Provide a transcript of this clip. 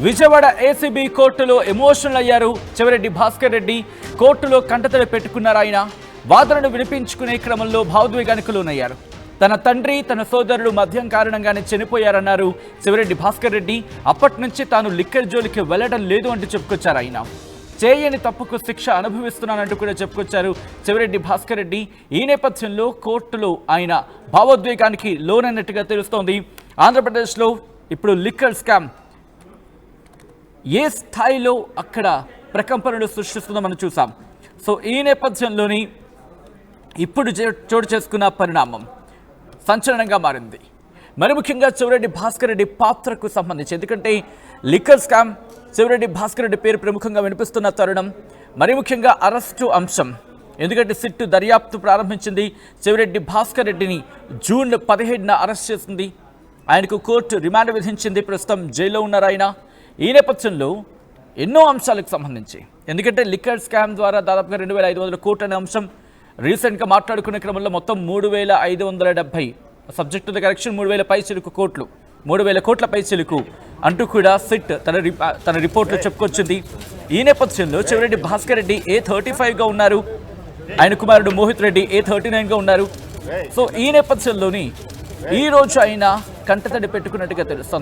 Vijayawada ACB కోర్టులో emotional అయ్యారు చెవిరెడ్డి భాస్కర్ రెడ్డి. కోర్టులో కంటతడి పెట్టుకున్నారు ఆయన. వాదనను వినిపించుకునే క్రమంలో భావోద్వేగానికి లోనయ్యారు. తన తండ్రి తన సోదరుడు మద్యం కారణంగానే చనిపోయారన్నారు చెవిరెడ్డి భాస్కర్ రెడ్డి. అప్పటి నుంచి తాను లిక్కర్ జోలికి వెళ్లడం లేదు అంటూ చెప్పుకొచ్చారు ఆయన. చేయని తప్పుకు శిక్ష అనుభవిస్తున్నానంటూ కూడా చెప్పుకొచ్చారు చెవిరెడ్డి భాస్కర్ రెడ్డి. ఈ నేపథ్యంలో కోర్టులో ఆయన భావోద్వేగానికి లోనైనట్టుగా తెలుస్తోంది. ఆంధ్రప్రదేశ్లో ఇప్పుడు లిక్కర్ స్కామ్ ఏ స్థాయిలో అక్కడ ప్రకంపనలు సృష్టిస్తుందో మనం చూసాం. సో ఈ నేపథ్యంలోని ఇప్పుడు చోటు చేసుకున్న పరిణామం సంచలనంగా మారింది. మరి ముఖ్యంగా చెవిరెడ్డి భాస్కర్ రెడ్డి పాత్రకు సంబంధించి, ఎందుకంటే లిక్కర్ స్కామ్ చెవిరెడ్డి భాస్కర్ రెడ్డి పేరు ప్రముఖంగా వినిపిస్తున్న తరుణం, మరి ముఖ్యంగా అరెస్టు అంశం. ఎందుకంటే సిట్టు దర్యాప్తు ప్రారంభించింది. చెవిరెడ్డి భాస్కర్ రెడ్డిని జూన్ 17న అరెస్ట్ చేసింది. ఆయనకు కోర్టు రిమాండ్ విధించింది. ప్రస్తుతం జైల్లో ఉన్నారు ఆయన. ఈ నేపథ్యంలో ఎన్నో అంశాలకు సంబంధించి, ఎందుకంటే లిక్కర్ స్కామ్ ద్వారా దాదాపుగా 2500 కోట్లు అనే అంశం రీసెంట్గా మాట్లాడుకునే క్రమంలో మొత్తం 3570 సబ్జెక్ట్ టు ద కరెక్షన్ 3000 పైచిలుకు కోట్లు, 3000 కోట్ల పైచిలుకు అంటూ కూడా సిట్ తన రిపోర్ట్లో చెప్పుకొచ్చింది. ఈ నేపథ్యంలో చెవిరెడ్డి భాస్కర్ రెడ్డి A35గా ఉన్నారు. ఆయన కుమారుడు మోహిత్ రెడ్డి A39గా ఉన్నారు. సో ఈ నేపథ్యంలోని ఈ రోజు ఆయన కంటతడి పెట్టుకున్నట్టుగా తెలుస్తోంది.